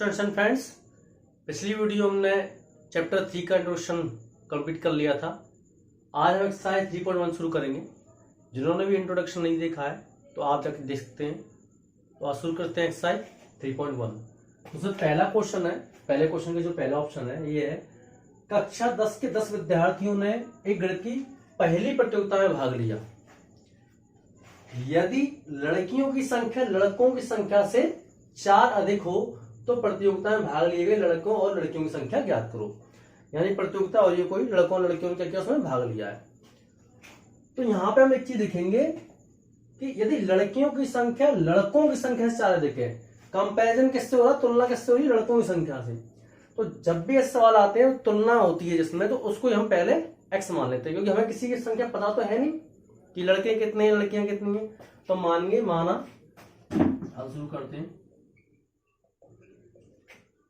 Students and friends, पिछली video हमने chapter 3 का इंट्रोडक्शन कंप्लीट कर लिया था। आज हम एक्सरसाइज 3.1 शुरू करेंगे। जिन्होंने भी इंट्रोडक्शन नहीं देखा है तो आप जाकर देख सकते हैं। तो आज शुरू करते हैं एक्सरसाइज 3.1। उसमें पहला क्वेश्चन है, पहले क्वेश्चन का जो पहला ऑप्शन है ये है, कक्षा 10 के 10 विद्यार्थियों ने एक गणित की पहली प्रतियोगिता में भाग लिया। यदि लड़कियों की संख्या लड़कों की संख्या से 4 अधिक हो तो प्रतियोगिता में भाग लिए गए लड़कों और लड़कियों की संख्या ज्ञात करो। यानी प्रतियोगिता और ये कोई लड़कों और लड़कियों ने क्या उसमें भाग लिया है। तो यहां पे हम एक चीज देखेंगे कि यदि लड़कियों की संख्या लड़कों की संख्या से 4 अधिक है, कंपैरिजन किससे हो रहा है, तुलना किससे हो रही है, लड़कों की संख्या से। तो जब भी ऐसे सवाल आते हैं तुलना होती है जिसमें, तो उसको हम पहले एक्स मान लेते हैं, क्योंकि हमें किसी की संख्या पता तो है नहीं कि लड़के कितने हैं लड़कियां कितनी हैं। तो मानेंगे माना, अब शुरू करते हैं।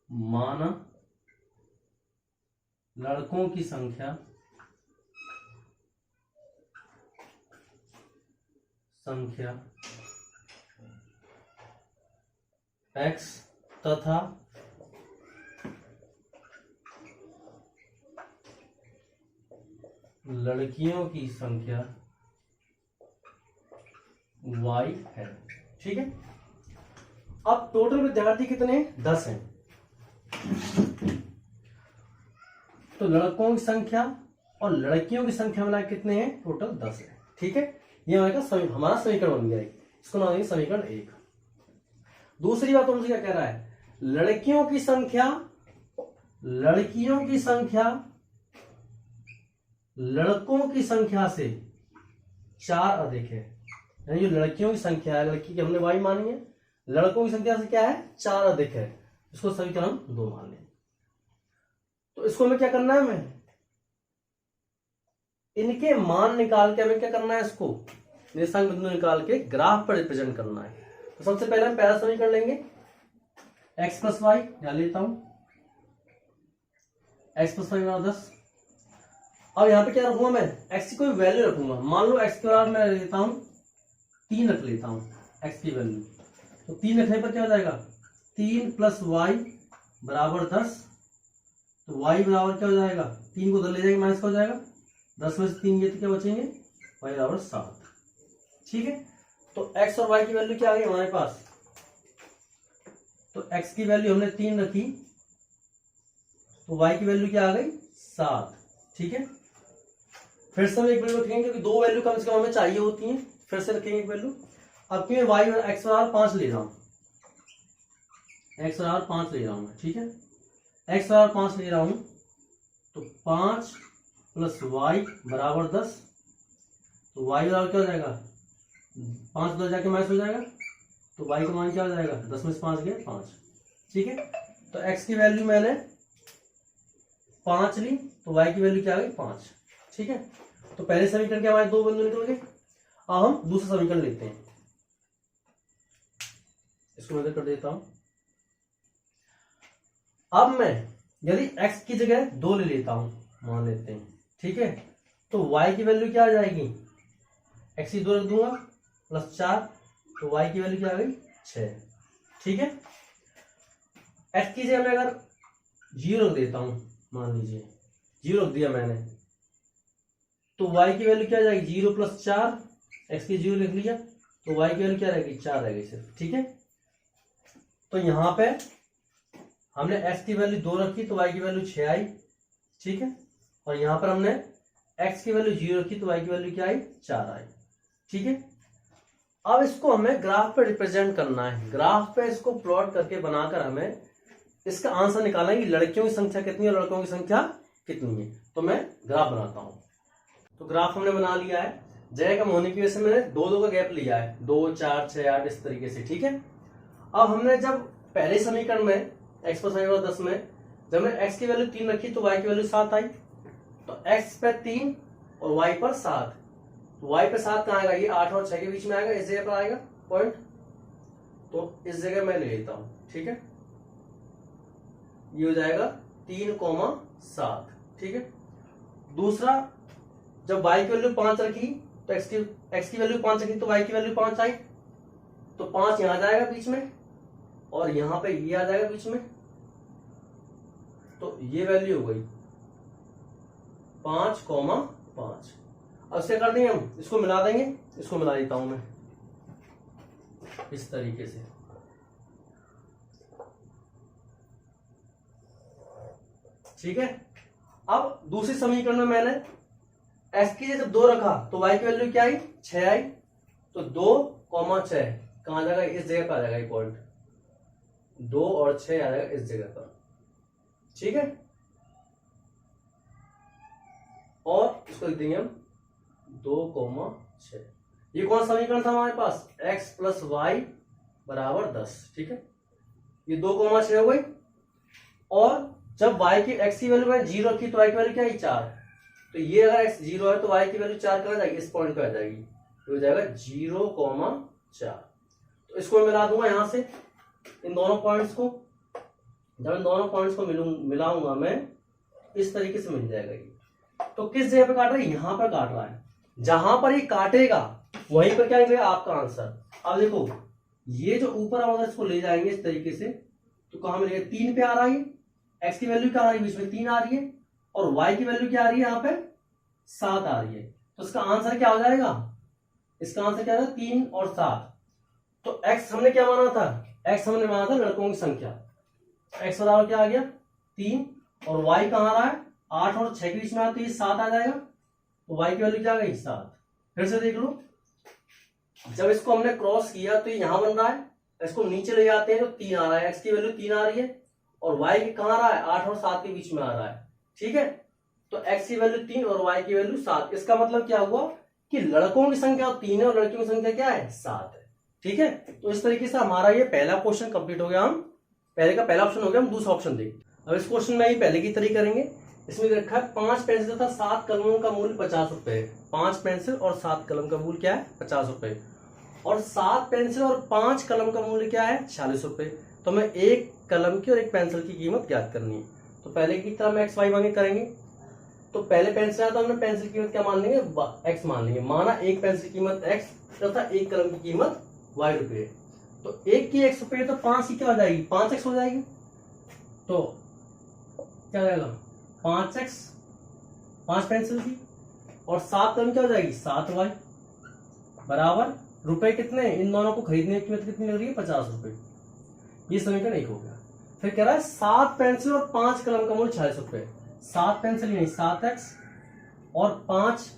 माना लड़कों की संख्या x तथा लड़कियों की संख्या y है। ठीक है। अब टोटल विद्यार्थी कितने हैं? 10 हैं। तो लड़कों की संख्या और लड़कियों की संख्या मिला कितने हैं? टोटल 10 है। ठीक है। ये हमारा समीकरण बन गया है। इसको नाम देंगे समीकरण 1। दूसरी बात हमसे क्या कह रहा है, लड़कियों की संख्या लड़कों की संख्या से 4 अधिक है। यानी जो लड़कियों की संख्या है, लड़की की हमने y मानी है, लड़कों की संख्या से क्या है? 4 अधिक है। इसको समीकरण 2 मान लें। तो इसको हमें क्या करना है, हमें इनके मान निकाल के हमें क्या करना है, इसको निर्देशांक बिंदु निकाल के ग्राफ पर रिप्रेजेंट करना है। तो सबसे पहले हम पहला समीकरण लेंगे, x प्लस वाई, यहां लेता हूं x प्लस वाई बराबर 10। अब यहां पे क्या रखूंगा मैं, x की कोई वैल्यू रखूंगा। मान लो x के बराबर मैं लेता हूं 3 रख लेता हूं x की वैल्यू। तो 3 रखने पर क्या हो जाएगा, 3 प्लस वाई बराबर 10। तो y बराबर क्या हो जाएगा, 3 को उधर ले जाएंगे माइनस का हो जाएगा, 10 में से 3 गए तो क्या बचेंगे, y बराबर 7। ठीक है। तो x और y की वैल्यू क्या आ गई हमारे पास। तो x की वैल्यू हमने 3 रखी, तो y की वैल्यू क्या आ गई, 7। ठीक है। फिर से हम एक वैल्यू रखेंगे क्योंकि 2 वैल्यू कम से कम हमें चाहिए होती हैं। फिर से रखेंगे एक वैल्यू। अब क्यों y और x बराबर 5 ले रहा हूं, x बराबर 5 ले रहा हूं। ठीक है। x बराबर 5 ले रहा हूं, तो 5 प्लस वाई बराबर 10। तो y बराबर क्या हो जाएगा, 5 उधर जाके माइनस हो जाएगा, तो y का मान क्या हो जाएगा, 10 में से 5 गया 5। ठीक है। तो x की वैल्यू मैंने 5 ली, तो y की वैल्यू क्या आ गई, 5। ठीक है। तो पहले समीकरण के हमारे 2 बिंदु निकल गए। अब हम दूसरा समीकरण लेते हैं, इसको मैं कर देता हूं। अब मैं यदि x की जगह 2 ले लेता हूं, मान लेते हैं। ठीक है। तो y की वैल्यू क्या आ जाएगी, x की 2 रख दूंगा प्लस 4, तो y की वैल्यू क्या आ गई, 6। ठीक है। x की जगह मैं अगर 0 रख देता हूं, मान लीजिए 0 रख दिया मैंने, तो y की वैल्यू क्या आ जाएगी, 0 प्लस 4, x की 0 लिख लिया, तो y की वैल्यू क्या रहेगी, 4 रहेगी सिर्फ। ठीक है। तो यहां पे हमने x की वैल्यू 2 रखी, तो y की वैल्यू 6 आई। ठीक है। और यहां पर हमने x की वैल्यू 0 रखी, तो y की वैल्यू क्या आई, 4 आई। ठीक है। अब इसको हमें ग्राफ पे रिप्रेजेंट करना है। ग्राफ पे इसको प्लॉट करके बनाकर हमें इसका आंसर निकालना है कि लड़कियों की संख्या कितनी है और लड़कों की संख्या कितनी है। तो मैं ग्राफ बनाता हूं। तो ग्राफ हमने बना लिया है। जगह कम होने की वजह से मैंने 2-2 का गैप लिया है, 2, 4, 6, 8 इस तरीके से। ठीक है। अब हमने जब पहले समीकरण में x प्लस वाई बराबर 10 में जब हमने x की वैल्यू 3 रखी, तो y की वैल्यू 7 आई। तो x पे 3 और y पर 7, तो y पे 7 कहां आएगा, ये 8 और 6 के बीच में आएगा, इस जगह पर आएगा पॉइंट। तो इस जगह मैं ले लेता हूं। ठीक है। ये हो जाएगा 3,7। ठीक है। दूसरा, जब y की वैल्यू 5 रखी, तो x की वैल्यू 5 रखी, तो y की वैल्यू 5 आई। तो 5 यहां जाएगा बीच में, और यहां पे ये आ जाएगा बीच में, तो ये वैल्यू हो गई 5,5। अब इसे कर देंगे हम, इसको मिला देंगे, इसको मिला देता हूं मैं इस तरीके से। ठीक है। अब दूसरी समीकरण में मैंने x की जब 2 रखा तो y की वैल्यू क्या आई, 6 आई। तो 2,6 कहां जाएगा, इस जगह पर आ जाएगा ये पॉइंट, 2 और 6 आ जाएगा इस जगह पर। ठीक है। और इसको लिख देंगे हम 2,6। ये कौन सा समीकरण था हमारे पास, x प्लस वाई बराबर 10। ठीक है, ये 2,6 हो गई। और जब y की x की वैल्यू मैंने 0 रखी तो y की वैल्यू क्या है, 4। तो ये अगर x 0 है तो y की वैल्यू 4 कहां जाएगी, इस पॉइंट पे आ जाएगी, तो हो जाएगा 0,4। तो इसको मैं मिला दूंगा यहां से इन दोनों पॉइंट्स को। जब इन दोनों पॉइंट्स को मिलाऊंगा मैं, इस तरीके से मिल जाएगा ये। तो किस जगह पे काट रहा है, यहां पर काट रहा है। जहां पर ये काटेगा वहीं पर क्या निकलेगा आपका आंसर। अब देखो ये जो ऊपर हम अगर इसको ले जाएंगे इस तरीके से तो कहां मिलेगा, 3 पे आ रहा है। एक्स की वैल्यू क्या आ रही है, बीच में 3 आ रही है, और वाई की वैल्यू क्या आ रही है, यहाँ पे 7 आ रही है। तो इसका आंसर क्या हो जाएगा, इसका आंसर क्या है, 3 और 7। तो एक्स हमने क्या माना था, एक्स हमने माना था लड़कों की संख्या। एक्स बराबर क्या आ गया, 3, और वाई कहां आ रहा है, 8 और 6 के बीच में, तो ये 7 आ जाएगा। तो वाई की वैल्यू क्या आ गई, 7। फिर से देख लो, जब इसको हमने क्रॉस किया तो ये यहां बन रहा है, इसको नीचे ले जाते हैं तो 3 आ रहा है, एक्स की वैल्यू 3 आ रही है, और वाई की कहां आ रहा है, 8 और 7 के बीच में आ रहा है। ठीक है, तो एक्स की वैल्यू 3 और वाई की वैल्यू 7। इसका मतलब क्या हुआ कि लड़कों की संख्या 3 है और लड़कियों की संख्या क्या है, 7 है। ठीक है, तो इस तरीके से हमारा ये पहला क्वेश्चन कंप्लीट हो गया। हम पहले का पहला ऑप्शन हो गया, हम दूसरा ऑप्शन देखें। अब इस क्वेश्चन में ही पहले की तरह करेंगे। इसमें रखा है 5 पेंसिल तथा 7 कलमों का मूल्य 50 रुपए। 5 पेंसिल और 7 कलम का मूल्य क्या है, 50 रुपए, और 7 पेंसिल और 5 कलम का मूल्य क्या है, 46 रुपए। तो हमें एक कलम की और एक पेंसिल की कीमत ज्ञात करनी है। तो पहले की तरह हम एक्स वाई मांगे करेंगे। तो पहले पेंसिल है तो हमने पेंसिल की कीमत क्या मान लेंगे, एक्स मान लेंगे। माना एक पेंसिल की कीमत एक्स तथा एक कलम की कीमत वाई रुपये। तो एक की 100 रुपये तो 5 की क्या हो जाएगी, 5x हो जाएगी। तो क्या हो जाएगा, 5x, 5 पेंसिल की, और 7 कलम क्या हो जाएगी, 7y बराबर रुपए कितने, इन दोनों को खरीदने की कीमत कितनी लग रही है, 50 रुपए। ये समीकरण एक हो गया। फिर कह रहा है 7 पेंसिल और 5 कलम का मूल्य 46 रुपए। 7 पेंसिल यानी 7x, और 5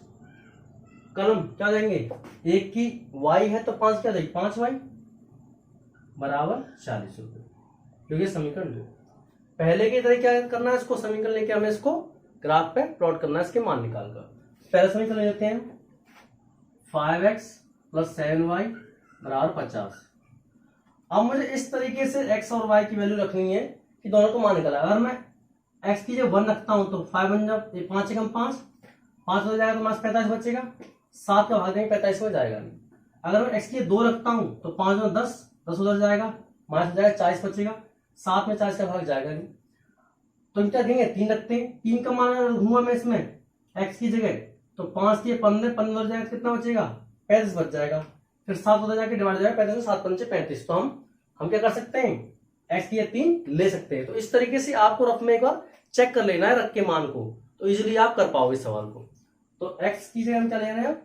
कलम क्या जाएंगे, एक की y है तो 5 क्या जाएगी, 5y बराबर 40 रुपए। क्योंकि समीकरण 2। पहले की तरह क्या करना है, इसको समीकरण लेके हमें इसको ग्राफ पे प्लॉट करना है, इसके मान निकाल कर। पहला समीकरण ले लेते हैं, 5x प्लस 7y बराबर 50। अब मुझे इस तरीके से x और y की वैल्यू रखनी है कि दोनों को मान निकाला। अगर मैं x की जब 1 रखता हूं तो 5 बन जाए, 5 एकम 5, 5 हो जाएगा तो मास 45 बचेगा, 7 का भाग देंगे 45 में जाएगा नहीं। अगर मैं x की 2 रखता हूं तो 5 में 10, 10 उधर जाएगा, मास हो जाएगा 40 बचेगा, 7 में 40 का भाग जाएगा नहीं। तो क्या देंगे, 3 रखते हैं, 3 का मान रखूंगा मैं इसमें x की जगह, तो 5 की 15, 15 उधर जाएगा, कितना बचेगा, 35 बच जाएगा। फिर 7 उधर जाके डिवाइड हो जाएगा 35 में, 7 पंचे 35। तो हम क्या कर सकते हैं, एक्स की 3 ले सकते हैं। तो इस तरीके से आपको रफ में एक बार चेक कर लेना है रख के मान को, तो इजीली आप कर पाओगे सवाल को। तो एक्स की जगह हम क्या ले रहे हैं,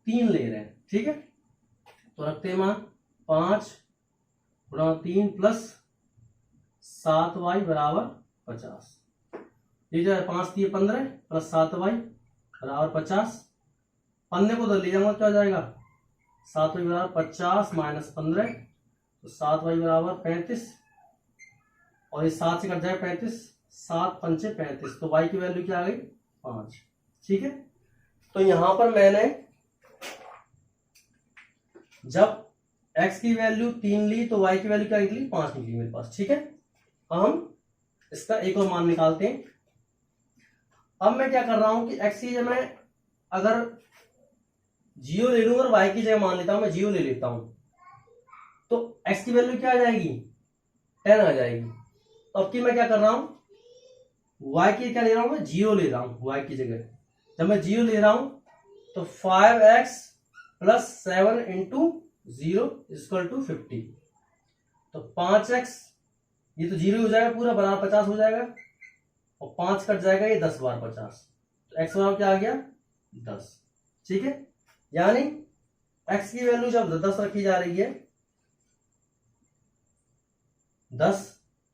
3 ले रहे हैं। ठीक है, तो रखते हैं मान 5 गुणा 3 प्लस 7y बराबर 50। ये जो है 5 दिए 15 प्लस 7y बराबर 50। 15 को उधर ले जाऊंगा, क्या हो जाएगा, 7y बराबर 50 माइनस 15, तो 7y बराबर 35, और ये 7 से कट जाए 35, 7 पंचे 35, तो y की वैल्यू क्या आ गई, 5। ठीक है, तो यहां पर मैंने जब x की वैल्यू 3 ली तो y की वैल्यू क्या निकली, 5 निकली मेरे पास। ठीक है, हम इसका एक और मान निकालते हैं। अब मैं क्या कर रहा हूं कि x की जगह मैं अगर 0 ले लूंगा और y की जगह मान लेता हूं, मैं 0 ले लेता हूं, तो x की वैल्यू क्या आ जाएगी, 10 आ जाएगी। तो अब की मैं क्या कर रहा हूं, y की क्या ले रहा हूं, मैं 0 ले रहा हूं y की जगह। जब मैं 0 ले रहा हूं तो 5x plus 7 into 0 equal to 50। तो 5x, ये तो 0 हो जाएगा पूरा, बराबर 50 हो जाएगा, और 5 कट जाएगा, ये 10 बार 50, तो एक्स बराबर क्या आ गया 10। ठीक है, यानी एक्स की वैल्यू जब 10 रखी जा रही है 10,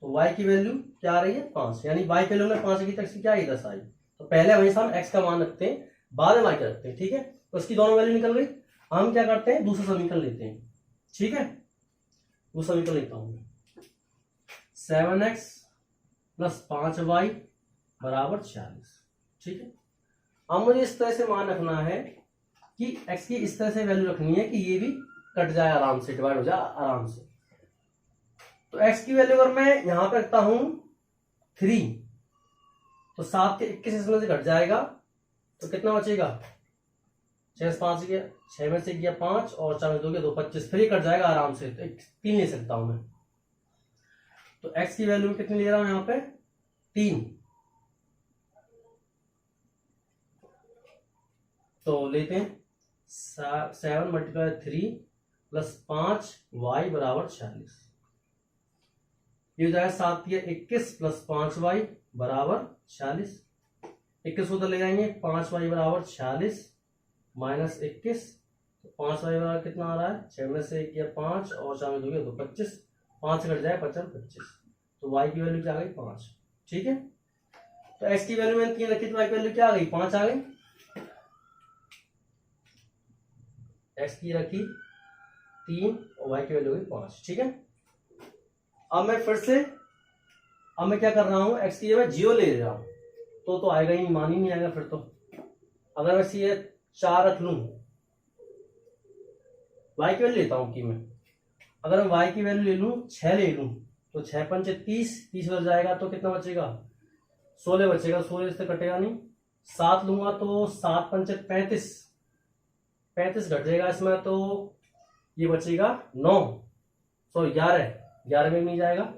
तो y की वैल्यू क्या आ रही है 5, यानी y की वैल्यू में 5 की, तक क्या आई 10 आई। तो पहले हमेशा हम x का मान रखते हैं, बाद में y का रखते हैं। ठीक है, तो इसकी दोनों वैल्यू निकल गई। हम क्या करते हैं, दूसरा समीकरण लेते हैं। ठीक है, दूसरा समीकरण लेता हूं, 7x प्लस 5y बराबर 46। ठीक है, अब मुझे इस तरह से मान रखना है कि x की इस तरह से वैल्यू रखनी है कि ये भी कट जाए आराम से, डिवाइड हो जाए आराम से। तो x की वैल्यू अगर मैं यहां पर रखता हूं 3, तो 7 के 21 इसमें से घट जाएगा, तो कितना बचेगा 6 से 5 गया, 6 में से गया 5 और 4 में 2 गया 2, 25, फिर कट जाएगा आराम से। तो 3 ले सकता हूं मैं। तो x की वैल्यू कितनी ले रहा हूं यहां पे 3। तो लेते हैं 7 मल्टीप्लाई 3 प्लस 5y बराबर 46। ये हो जाएगा 7 या 21 प्लस 5y बराबर 46। 21 को तो ले जाएंगे, 5y बराबर 46 माइनस 21, तो 5y बराबर कितना आ रहा है 6 में से किया 5 और 4 में 2 गया 2, 25, 5 कट जाए 55, 25, तो y की वैल्यू क्या आ गई 5। ठीक है, तो x की वैल्यू मैंने 3 रखी, तो y की वैल्यू क्या आ गई 5 आ गई। x की रखी 3 और y की वैल्यू गई 5। ठीक है, अब मैं फिर से क्या कर रहा हूं, x की जगह 0 ले रहा हूं, तो आएगा ही नहीं, मान ही नहीं आएगा फिर तो। अगर मैं ये 4 रख लूं, y की वैल्यू लेता हूं कि मैं, अगर मैं y की वैल्यू ले लूं 6 ले लूं, तो 6 पंचे 30, 30 बच जाएगा, तो कितना बचेगा 16 बचेगा, 16 से कटेगा नहीं। 7 लूंगा तो 7 पंचे 35, 35 घट जाएगा इसमें, तो ये बचेगा 9, सॉरी 11, 11 में नहीं जाएगा।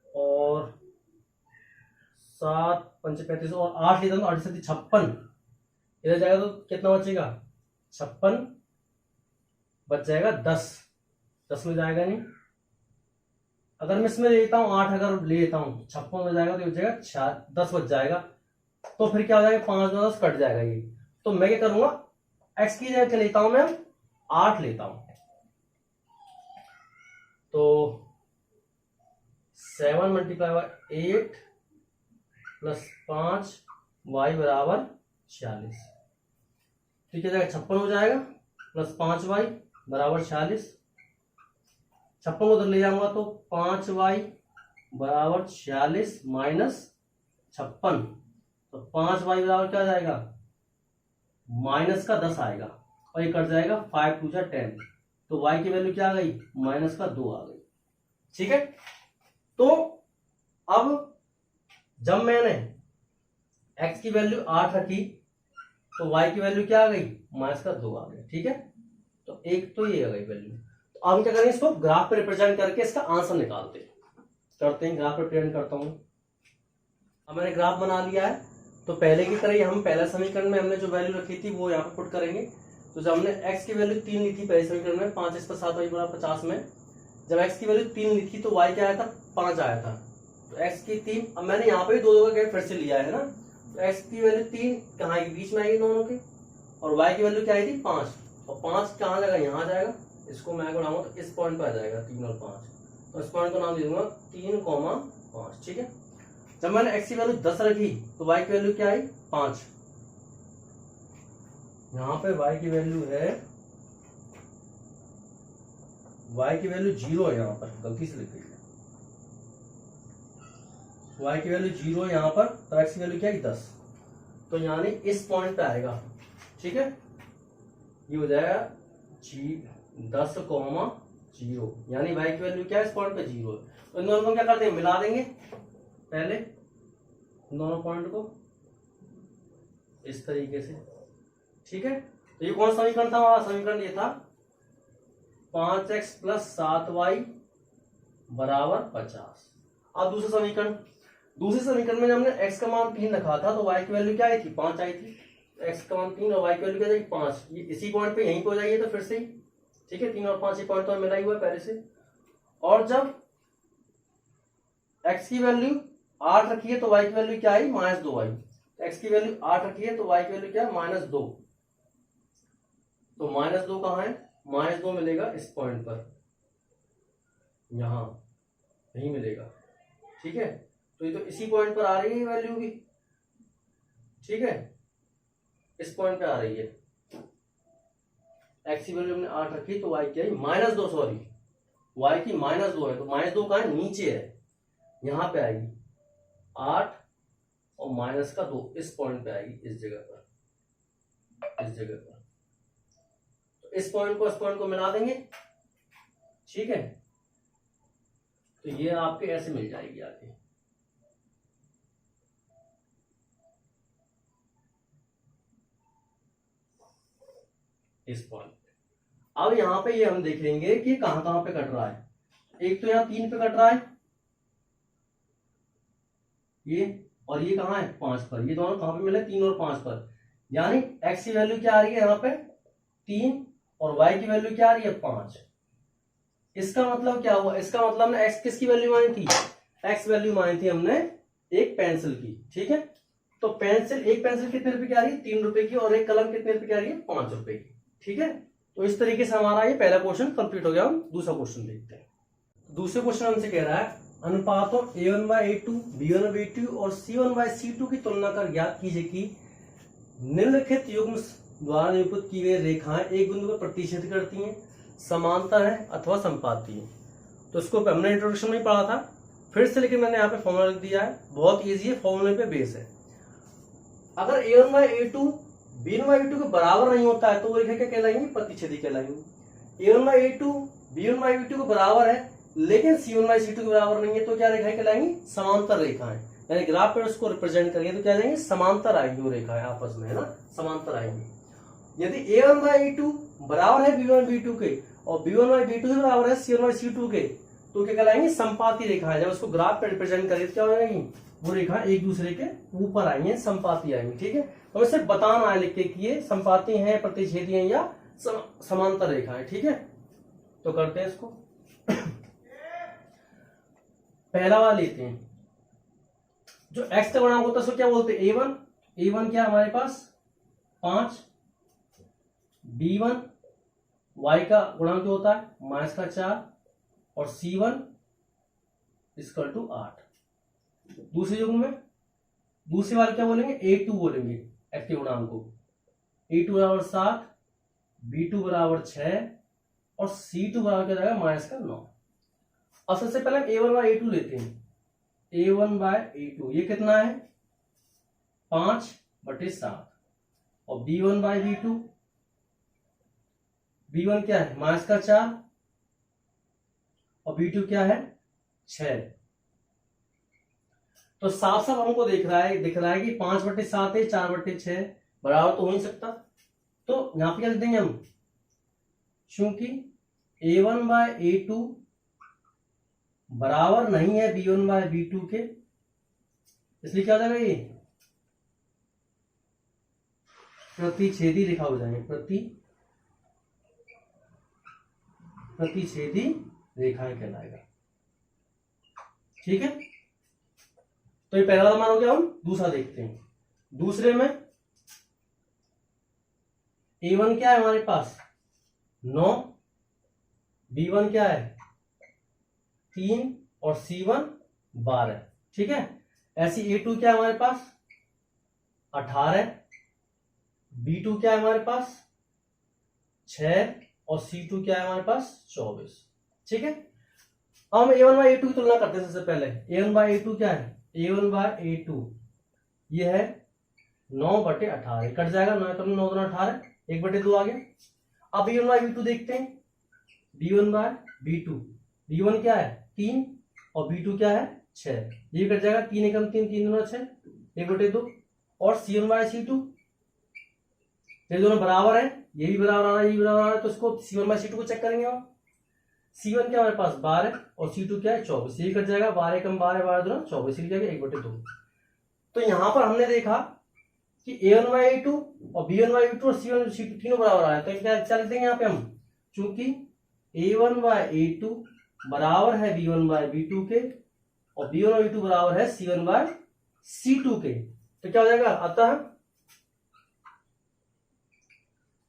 और 7 पंचे 35 और 8 लेता हूं, 8 से 56 इधर जाएगा, तो कितना बचेगा 56 बच जाएगा 10, 10 में जाएगा नहीं। अगर मैं इसमें लेता हूं 8, अगर ले लेता हूं 56 में जाएगा, तो हो जाएगा 10 बच जाएगा, तो फिर क्या हो जाएगा 5 में 10 कट जाएगा ये। तो मैं क्या करूंगा, x की जगह लेता हूं मैं 8 लेता हूं, तो 7 मल्टीप्लाई बाई 8 प्लस 5y बराबर 46। ठीक है, 56 हो जाएगा प्लस 5y बराबर 46। 56 को उधर ले जाऊंगा, तो 5y बराबर 46 माइनस 56, तो 5y बराबर क्या जाएगा माइनस का 10 आएगा, और ये कट जाएगा 5 2 10, तो y की वैल्यू क्या आ गई माइनस का 2 आ गई। ठीक है, तो अब जब मैंने x की वैल्यू 8 रखी, तो y की वैल्यू क्या आ गई माइनस का 2 आ गया। ठीक है, तो एक तो ये आ गई वैल्यू। तो अब हम क्या करेंगे, इसको ग्राफ पे रिप्रेजेंट करके इसका आंसर निकालते हैं। करते हैं, ग्राफ पे रिप्रेजेंट करता हूं। अब मैंने ग्राफ बना लिया है, तो पहले की तरह ही हम पहले समीकरण में हमने जो वैल्यू रखी थी वो यहाँ पे पुट करेंगे। तो जब हमने x की वैल्यू 3 ली थी पहले समीकरण में, 5 इस पर 7 y बराबर 50 में, जब x की वैल्यू 3 ली थी तो y क्या आया था 5 आया था। तो x की 3, अब मैंने यहाँ पे भी 2 का गैप फिर से लिया है ना, तो x की वैल्यू 3 कहाँ आएगी, बीच में आएगी दोनों के, और y की वैल्यू क्या आई थी 5, और 5 कहाँ जाएगा यहाँ जाएगा, इसको मैं बनाऊंगा तो इस पॉइंट पर आ जाएगा 3 और 5, तो इस पॉइंट को नाम दे दूंगा 3,5। ठीक है, जब मैंने x की वैल्यू 10 रखी, तो y की वैल्यू क्या आई 5। यहां पे y की वैल्यू है, y की वैल्यू 0 है, यहां पर गलती से लिख गई है, y की वैल्यू 0 है यहां पर, तो x की वैल्यू क्या है 10, तो यानी इस पॉइंट पे आएगा। ठीक है, ये हो जाएगा 10,0, यानी y की वैल्यू क्या है इस पॉइंट पे 0 है। तो इन दोनों को क्या करते हैं, मिला देंगे पहले दोनों पॉइंट को इस तरीके से। ठीक है, तो ये कौन सा समीकरण था, हमारा समीकरण ये था 5x प्लस 7y बराबर 50। अब दूसरा समीकरण, दूसरे समीकरण में हमने x का मान 3 रखा था, तो y की वैल्यू क्या आई थी 5 आई थी, x का मान 3 और y की वैल्यू क्या आई 5, ये इसी पॉइंट पे यहीं पे हो जाइए तो फिर से। ठीक है, 3 और 5 ये पॉइंट तो मिला ही हुआ है पहले से। और जब x की वैल्यू 8 रखी है तो y की वैल्यू क्या आई, -2 आई। x की वैल्यू 8 रखी है तो y की वैल्यू क्या है, -2। तो -2 कहाँ है, -2 मिलेगा इस पॉइंट पर, यहां नहीं मिलेगा। ठीक है, तो ये तो इसी पॉइंट पर आ रही है वैल्यू भी। ठीक है, इस पॉइंट पे आ रही है। x की वैल्यू हमने 8 रखी तो y क्या है, -2, सॉरी y की -2 है, तो -2 कहाँ है, नीचे है, यहां पे आएगी 8 और -2 इस पॉइंट पे आएगी, इस जगह पर, इस जगह पर। तो इस पॉइंट को मिला देंगे। ठीक है, तो ये आपके ऐसे मिल जाएगी आगे। इस पॉइंट अब यहां पे ये हम देख लेंगे कि कहां कहां पे कट रहा है। एक तो यहाँ 3 पे कट रहा है ये, और ये कहां है 5 पर। ये दोनों कहां पे मिले, 3 और 5 पर। यानी x की वैल्यू क्या आ रही है यहाँ पे 3 और y की वैल्यू क्या आ रही है 5। इसका मतलब क्या हुआ, इसका मतलब हमने x किसकी वैल्यू मानी थी, x वैल्यू मानी थी हमने एक पेंसिल की। ठीक है, तो पेंसिल, एक पेंसिल कितने रुपए की आ रही है, 3 रुपए की, और एक कलम कितने रुपए की आ रही है, 5 रुपए की। ठीक है, तो इस तरीके से हमारा ये पहला क्वेश्चन कंप्लीट हो गया। हम दूसरा क्वेश्चन देखते हैं। दूसरे क्वेश्चन हमसे कह रहा है अनुपातों a1/a2, b1/b2 और c1/c2 की तुलना कर ज्ञात कीजिए कि निम्नलिखित युग्म द्वारा निरूपित की गई रेखाएं एक बिंदु पर प्रतिच्छेद करती हैं, समांतर है अथवा संपाती है। तो इसको हमने इंट्रोडक्शन में ही पढ़ा था, फिर से लेकिन मैंने यहाँ पे फॉर्मूला लिख दिया है, बहुत इजी है, फॉर्मूले पे बेस है। अगर a1/a2 b1/b2 के बराबर नहीं होता है तो वो रेखा क्या कहलाएंगी, प्रतिच्छेदी कहलाएंगी। a1/a2 b1/b2 के बराबर है लेकिन c1/c2 के बराबर नहीं है तो क्या रेखाएं कहलाएंगी, समांतर रेखाएं। यानी ग्राफ पर उसको रिप्रेजेंट करेंगे तो क्या जाएंगे, समांतर आएंगी वो रेखाएं आपस में, है ना, समांतर आएंगी। यदि a1/a2 बराबर है b1/b2 के और b1/b2 के बराबर है c1/c2 के तो क्या कहलाएंगे, संपाती रेखाएं। जब उसको ग्राफ पे रिप्रेजेंट करेंगे तो क्या हो जाएंगी, वो रेखा एक दूसरे के ऊपर आएंगे, संपाती आएंगी। ठीक है, तो सिर्फ बताना है लिख के कि ये संपाती है, प्रतिच्छेदी है या समांतर रेखाएं। ठीक है, तो करते हैं इसको। पहला वाला लेते हैं, जो x का गुणांक होता है उसको क्या बोलते हैं, a1। a1 क्या हमारे पास 5, b1 y का गुणांक जो होता है -4 और c1 = 8। दूसरे युग्म में दूसरे वाले क्या बोलेंगे, a2 बोलेंगे x के गुणांक को। a2 = 7, b2 = 6 और c2 बराबर क्या जाएगा -9। अब सबसे पहले हम a1/a2 लेते हैं। a1/a2 ये कितना है 5/7 और b1/b2, b1 क्या है -4 और b2 क्या है 6। तो साफ साफ हमको दिख रहा है कि 5/7 है, 4/6 बराबर तो हो नहीं सकता। तो यहां पे क्या लिख देंगे हम, क्योंकि a1/a2 बराबर नहीं है b1/b2 के, इसलिए क्या हो जाएगा, ये प्रतिच्छेदी रेखा हो जाएंगे, प्रतिच्छेदी रेखाएं कहलाएगा। ठीक है, तो ये पहला मान हो गया। हम दूसरा देखते हैं। दूसरे में a1 क्या है हमारे पास 9, b1 क्या है 3 और c1 12। ठीक है, ऐसी a2 क्या है हमारे पास 18, b2 क्या है हमारे पास 6 और c2 क्या है हमारे पास 24। ठीक है, हम a1/a2 की तुलना करते हैं। सबसे पहले a1/a2 क्या है, a1/a2 ये है 9/18, कट जाएगा, 9 9 18, 1/2 आ गया। अब b1/b2 देखते हैं, b1/b2, b1 क्या है 3 और b2 क्या है 6, ये कट जाएगा, 3 एकम 3, 3 दूना 6, 1/2। और c1/c2 ये दोनों बराबर है, ये भी बराबर आ रहा है, ये भी बराबर आ रहा है, तो इसको c1/c2 को चेक करेंगे हम। c1 क्या हमारे पास 12 और c2 क्या है 24, ये कट जाएगा, 12 एकम 12, 12 दूना 24, ये जाएगा 1/2। तो यहां पर हमने देखा कि a1/a2 और b1/b2 और c1/c2 तीनों बराबर आ रहे हैं, तो क्या लिख देंगे यहाँ पे हम, चूंकि a1/a2 बराबर है b1/b2 के और B1 और B2 बराबर है C1 बाय C2 के। तो क्या हो जाएगा, अतः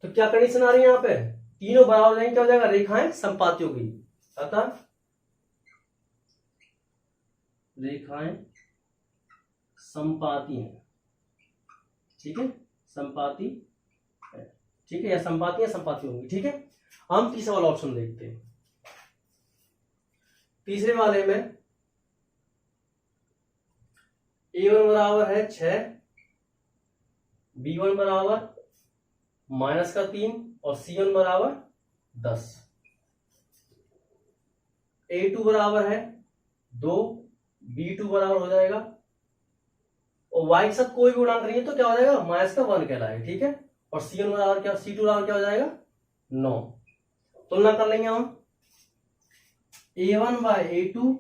तो क्या कंडीशन आ रही है यहाँ पे, तीनों बराबर हो जाएंगे, क्या हो जाएगा, रेखाएं संपाती होगी। अतः रेखाएं संपाती हैं, ठीक है, संपाती है, ठीक है, या संपाती है, संपाती होंगी, ठीक है। हम तीसरा वाला ऑप्शन देखते हैं। तीसरे वाले में A1 बराबर है 6, B1 बराबर -3 और C1 बराबर 10। A2 बराबर है 2, B2 बराबर हो जाएगा, और Y के साथ कोई भी गुणांक नहीं है तो क्या हो जाएगा, -1 कहलाएगा, ठीक है। और C1 बराबर क्या, C2 बराबर क्या हो जाएगा, 9। तुलना कर लेंगे हम, A1 बाय A2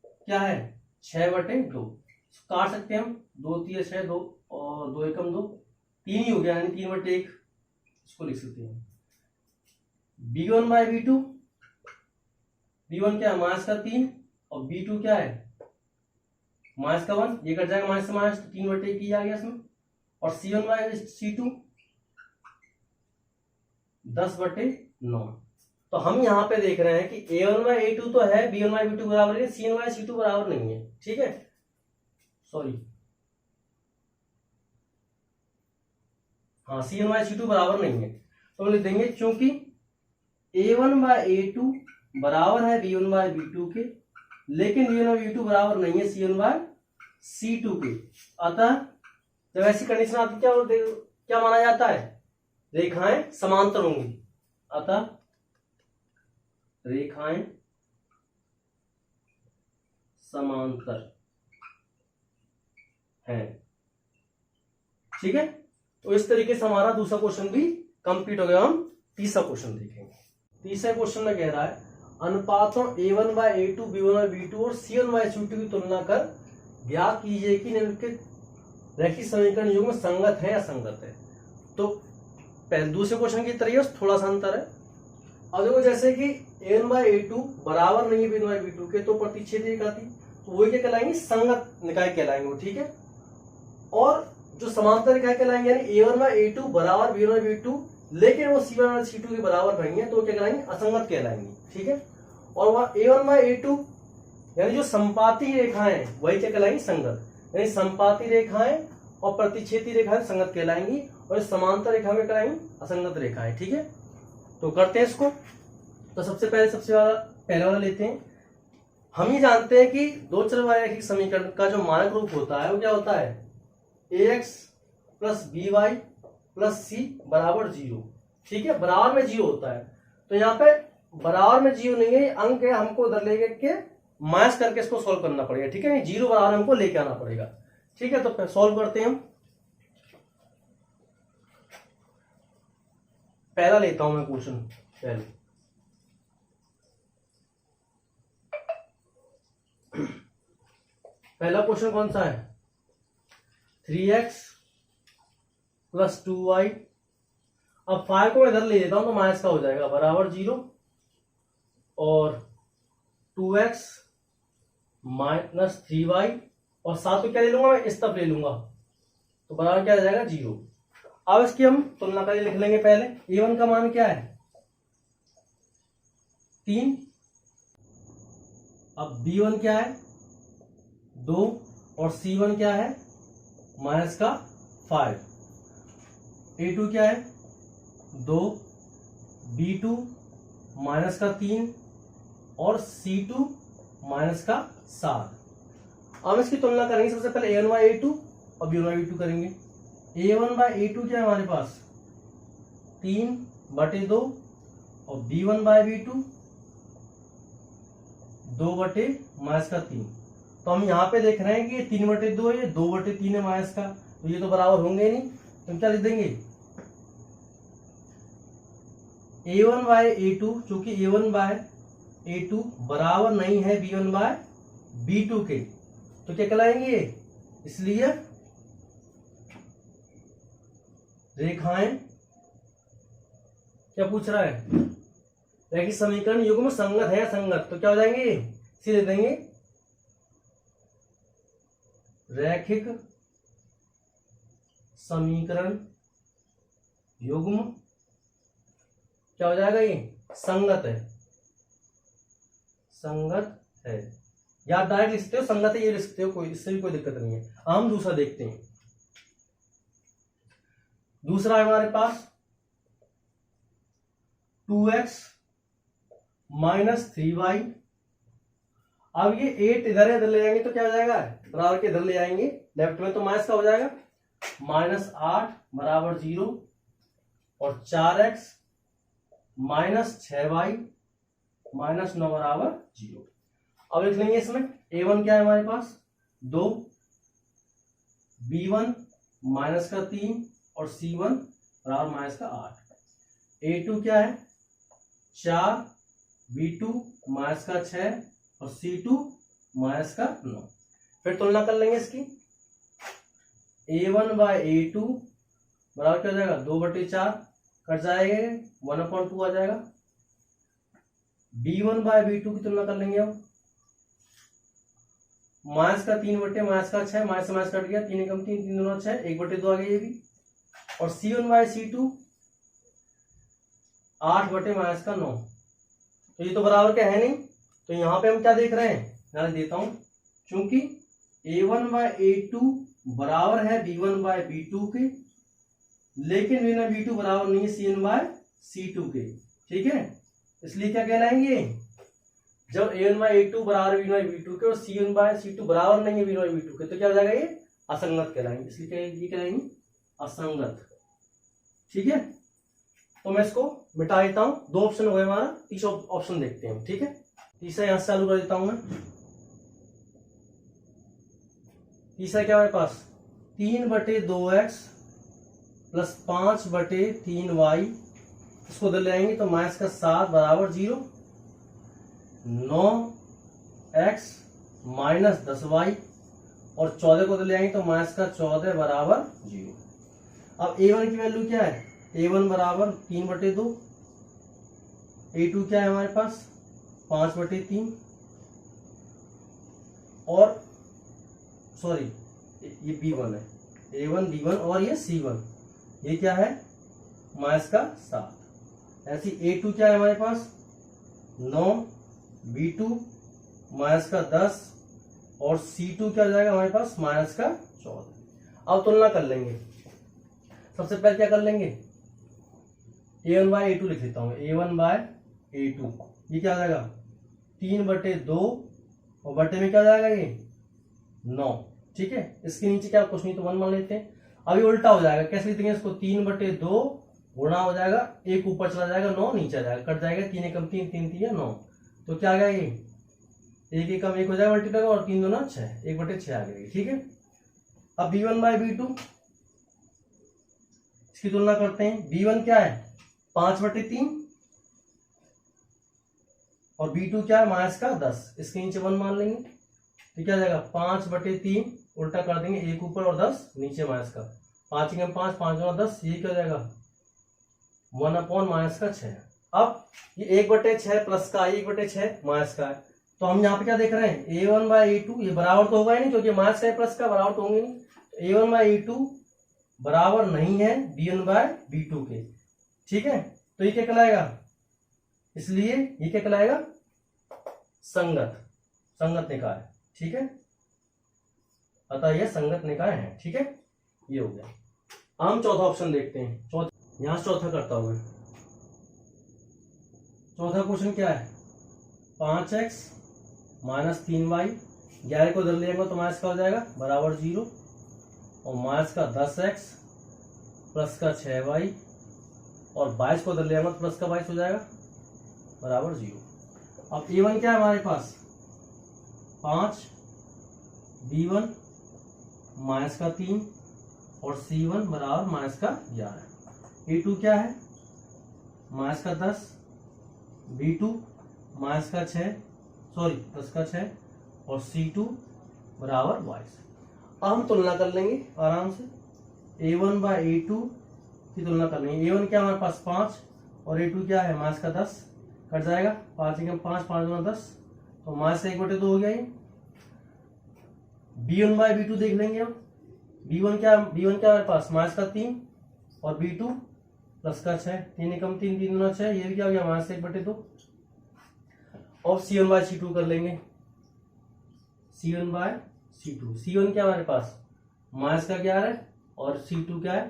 क्या है, 6/2, काट सकते हैं हम, 2 3 6, 2 और 2 एकम 2, 3 ही हो गया, यानी 3/1 इसको लिख सकते हैं। B1 बाय B2, B1 क्या है, -3 और B2 क्या है, -1, ये कट जाएगा माइनस से माइनस, तो 3/1 ही आ गया इसमें। और C1 बाय C2 10/9। तो हम यहाँ पे देख रहे हैं कि A1 बाय A2 तो है, B1 बाय B2 बराबर है, C1 बाय C2 बराबर नहीं है, ठीक है, सॉरी, हाँ, C1 बाय C2 बराबर नहीं है। तो लिख देंगे क्योंकि A1 बाय A2 बराबर है B1 बाय B2 के, लेकिन B1 बाय B2 बराबर नहीं है C1 बाय C2 के। अतः जब ऐसी कंडीशन आती है क्या माना जाता है, रेखाएं समांतर होंगी। अतः रेखाएं समांतर हैं, ठीक है। तो इस तरीके से हमारा दूसरा क्वेश्चन भी कंप्लीट हो गया। हम तीसरा क्वेश्चन देखेंगे। तीसरे क्वेश्चन में कह रहा है अनुपातों A1 bye A2, B1 bye B2 और C1 बाय C2 की तुलना कर ज्ञात कीजिए कि निम्नलिखित रैखिक समीकरण युग्म में संगत है या असंगत है। तो पहले दूसरे क्वेश्चन की तरह थोड़ा सा अंतर है। अब देखो जैसे कि A1 बाय A2 बराबर नहीं है B1 बाय B2 के, तो प्रतिच्छेद रेखा थी, तो वही क्या कहलाएंगे, संगत निकाय कहलाएंगे, ठीक है। और जो समांतर रेखा कहलाएंगे, यानी A1 बाय A2 बराबर B1 बाय B2, लेकिन वो C1 बाय C2 के बराबर नहीं है, तो क्या कहलाएंगे, असंगत कहलाएंगे, ठीक है। और वहां A1 बाय A2 यानी जो संपाती रेखाएं वही क्या कहलाएंगी, संगत, यानी संपाती रेखाएं और प्रतिच्छेदी रेखाएं संगत कहलाएंगी, और समांतर रेखा में कहलाएंगी असंगत रेखाएं, ठीक है। तो करते हैं इसको। तो सबसे पहले वाला लेते हैं। हम ही जानते हैं कि दो चर वाले रैखिक समीकरण का जो मानक रूप होता है वो क्या होता है, ax plus by plus c बराबर 0, ठीक है, बराबर में 0 होता है। तो यहाँ पे बराबर में 0 नहीं है, अंक है, हमको उधर लेके के माइनस करके इसको सॉल्व करना पड़ेगा, ठीक है, 0 बराबर हमको लेके आना पड़ेगा, ठीक है। तो सॉल्व करते हैं हम। पहला लेता हूं मैं क्वेश्चन। पहला क्वेश्चन कौन सा है, 3x प्लस 2y। अब 5 को इधर ले लेता हूं तो माइनस का हो जाएगा, बराबर 0, और 2x माइनस 3y, और साथ में क्या ले लूंगा मैं, इस तरफ ले लूंगा, तो बराबर क्या आ जाएगा, 0। अब इसकी हम तुलना करके लिख लेंगे। पहले a1 का मान क्या है, 3, अब b1 क्या है, 2, और c1 क्या है, माइनस का 5, a2 क्या है, 2, b2 माइनस का 3, और c2 माइनस का 7। अब इसकी तुलना करेंगे। सबसे पहले a1 बाई a2 और b1 बाई b2 करेंगे। a1 बाई a2 क्या है हमारे पास, 3/2, और b1 बाई b2 2/-3। तो हम यहाँ पे देख रहे हैं कि ये 3/2 है, ये 2/3 है माइनस का, तो ये तो बराबर होंगे नहीं, तो क्या लिख देंगे, a1 बाय a2, चूंकि a1 बाय a2 बराबर नहीं है b1 बाय b2 के, तो क्या कहलाएंगे ये, इसलिए रेखाएं, क्या पूछ रहा है, रैखिक समीकरण युग्म में संगत है या संगत, तो क्या हो जाएंगे, इसे दे देंगे रैखिक समीकरण युग्म क्या हो जाएगा, ये संगत है, संगत है। या आप डायरेक्ट लिख सकते हो संगत है, ये लिख सकते हो, कोई इससे भी कोई दिक्कत नहीं है। हम दूसरा देखते हैं। दूसरा है हमारे पास 2x माइनस 3y। अब ये 8 इधर इधर ले जाएंगे तो क्या हो जाएगा, बराबर के इधर ले जाएंगे लेफ्ट में, तो माइनस का हो जाएगा -8 बराबर 0 और 4x माइनस 6y माइनस 9 बराबर 0। अब लिख लेंगे इसमें a1 क्या है हमारे पास 2, b1 माइनस का 3 और c1 बराबर माइनस का 8। a2 क्या है 4, b2 माइनस का 6 और c2 माइनस का 9। फिर तुलना कर लेंगे इसकी, a1 बाय a2 बराबर क्या हो जाएगा 2/4 कट जाएगा 1/2 आ जाएगा। b1 बाय b2 की तुलना कर लेंगे अब, माइनस का 3 माइनस का 6, माइनस से माइनस कट गया, 3 एकम 3, 3 दूना 6, 1/2 आ गया ये भी। और c1 बाय c2 8 माइनस का 9, तो ये तो बराबर के है नहीं, तो यहां पे हम क्या देख रहे हैं, ध्यान देता हूं, क्योंकि a1 बाय a2 बराबर है b1 बाय b2 के, लेकिन b1 बाय b2 बराबर नहीं है c1 बाय c2 के, ठीक है। इसलिए क्या कहलाएंगे, जब a1 बाय a2 बराबर b1 बाय b2 के और c1 बाय c2 बराबर नहीं है b1 बाय b2 के, तो क्या हो जाएगा, ये असंगत कहलाएंगे, इसलिए ये कहलाएंगे असंगत, ठीक है। तो मैं इसको मिटा देता हूं, 2 ऑप्शन हो गए हमारा, तीसरा ऑप्शन देखते हैं, ठीक है। तीसरा यहां से चालू कर देता हूं मैं। तीसरा क्या हमारे पास 3/2x प्लस 5/3y, इसको उधर ले आएंगे तो माइनस का 7 बराबर 0, 9x माइनस 10y और 14 को उधर ले आएंगे तो माइनस का 14 बराबर 0। अब a1 की वैल्यू क्या है, a1 बराबर 3/2, a2 क्या है हमारे पास 5/3, और सॉरी ये b1 है, a1 b1 और ये c1, ये क्या है माइनस का 7। ऐसी a2 क्या है हमारे पास 9, b2 माइनस का 10 और c2 क्या हो जाएगा हमारे पास माइनस का 14। अब तुलना कर लेंगे, सबसे पहले क्या कर लेंगे, a1 बाय a2 लिख लेता हूं, a1 बाय a2 ये क्या हो जाएगा 3/2 और बटे में क्या हो जाएगा ये 9, ठीक है। इसके नीचे क्या कुछ नहीं तो 1 मान लेते हैं। अभी उल्टा हो जाएगा, कैसे लिखेंगे इसको, 3/2 गुणा हो जाएगा, 1 ऊपर चला जाएगा 9 नीचे आ जाएगा, कट जाएगा 3 एकम 3, 3 3 9, तो क्या आ गया ये 1 एकम 1 हो जाएगा मल्टीप्लाई और 3 दूना 6, 1/6 आ गया, ठीक है। अब b1 बाय b2 इसकी तुलना करते हैं, b1 क्या है 5/3 और b2 क्या है माइनस का 10, इसके नीचे 1 मान लेंगे, तो क्या जाएगा 5/3 उल्टा कर देंगे, 1 ऊपर और 10 नीचे माइनस का, 5 एकम 5, 5 दूना 10, ये क्या जाएगा 1/-6। अब ये 1/6 प्लस का, 1/6 माइनस का है, तो हम यहाँ पे क्या देख रहे हैं a1 बाय a2 ये बराबर तो होगा ही नहीं, क्योंकि माइनस का है प्लस का, बराबर तो होंगे नहीं, a1 बाय a2 बराबर नहीं है b1 बाय b2 के, ठीक है। तो ये क्या कहलाएगा, इसलिए ये क्या कहलाएगा संगत, संगत निकाय, ठीक है। अतः ये संगत निकाय है, ठीक है। ये हो गया। हम चौथा ऑप्शन देखते हैं, यहां से चौथा करता हूं मैं। चौथा क्वेश्चन क्या है 5x माइनस 3y, 11 को उधर लेंगे तो माइनस का हो जाएगा बराबर 0 और माइनस का 10x प्लस का 6y और 22 को उधर लेंगे तो प्लस का 22 हो जाएगा बराबर 0। अब a1 क्या है हमारे पास 5, b1 माइनस का 3 और c1 बराबर माइनस का 11। a2 क्या है माइनस का 10, b2 माइनस का 6 सॉरी प्लस का 6 और c2 बराबर 22। अब हम तुलना कर लेंगे आराम से, a1 बाय a2 की तुलना कर लेंगे। a1 क्या हमारे पास 5 और a2 क्या है माइनस का 10, कट जाएगा 5 एकम 5, 5 दूना 10, तो माइनस का 1/2 हो गया ये, B1 बाय B2 देख लेंगे हम। B1 क्या हमारे पास माइनस का 3 और B2 प्लस का 6, 3 एकम 3, 3 दूना 6, ये भी क्या हो गया माइनस 1/2। और C1 बाय C2 कर लेंगे, C1 बाय C2। C1 क्या हमारे पास माइनस का 11 और C2 क्या है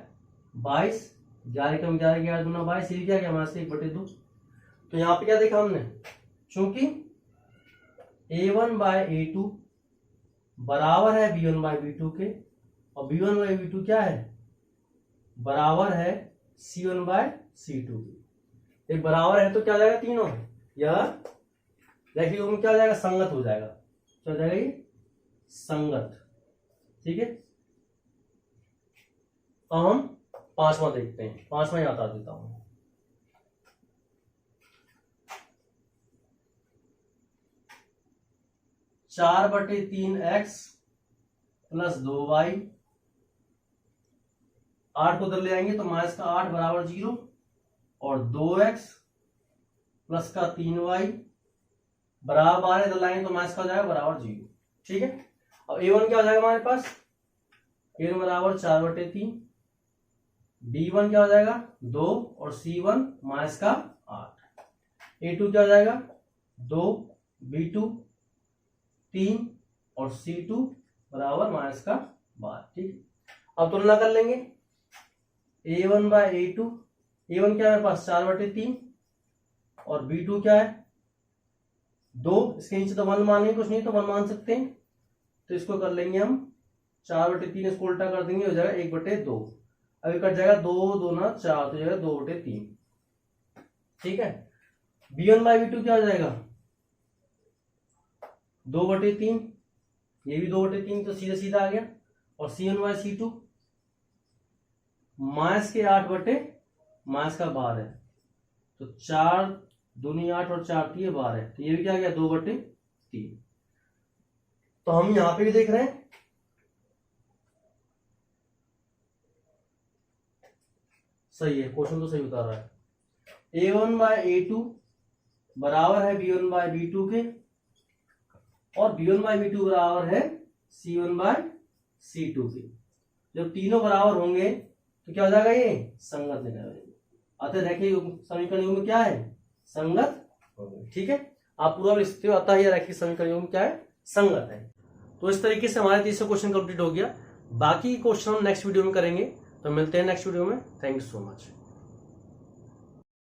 22, 11 एकम 11, 11 दूना 22, ये क्या गया माइनस 1/2। तो यहाँ पे क्या देखा हमने, चूंकि A1 बाय A2 बराबर है B1 बाय B2 के, और B1 बाय B2 क्या है बराबर है C1 बाय C2 के। एक बराबर है तो क्या हो जाएगा तीनों, यह देखिए में क्या हो जाएगा संगत हो जाएगा, क्या हो जाएगा ये संगत। ठीक है, अब हम पांचवा देखते हैं, पांचवा ही बता देता हूं। चार बटे 3x प्लस 2y, 8 को उधर ले आएंगे तो माइनस का 8 बराबर 0, और 2x प्लस का 3y बराबर 12 इधर लाएंगे तो माइनस का हो जाएगा बराबर 0। ठीक है, अब a1 क्या हो जाएगा हमारे पास, a1 बराबर 4/3, b1 क्या हो जाएगा 2 और c1 माइनस का 8, a2 क्या हो जाएगा 2, b2 3 और C2 बराबर माइनस का 12। ठीक, अब तुलना कर लेंगे A1 बाय A2, A1 क्या है मेरे पास 4/3 और B2 क्या है 2, इसके नीचे तो 1 मानेंगे कुछ नहीं तो 1 मान सकते हैं, तो इसको कर लेंगे हम 4/3, इसको उल्टा कर देंगे हो जाएगा 1/2, अभी कट जाएगा 2 दूना 4 तो जाएगा 2/3। ठीक है, B1 बाय B2 क्या हो जाएगा 2/3, ये भी 2/3 तो सीधा सीधा आ गया, और C1 बाय C2 माइनस के 8 बटे माइनस का 12, तो 4 दूनी 8 और 4 3 12, तो ये भी क्या आ गया 2/3। तो हम यहां पे भी देख रहे हैं सही है, क्वेश्चन तो सही बता रहा है। A1 बाय A2 बराबर है B1 बाय B2 के, और B1 बाय B2 बराबर है C1 बाय C2 के। जब तीनों बराबर होंगे तो क्या हो जाएगा ये संगत निकलेगा। अतः देखिए समीकरण में क्या है संगत होंगे। ठीक है, आप पूरा लिखते हो, अतः यह रखिए समीकरण में क्या है संगत है। तो इस तरीके से हमारा तीसरा क्वेश्चन कंप्लीट हो गया। बाकी क्वेश्चन हम नेक्स्ट वीडियो में करेंगे, तो मिलते हैं नेक्स्ट वीडियो में। Thank you so much.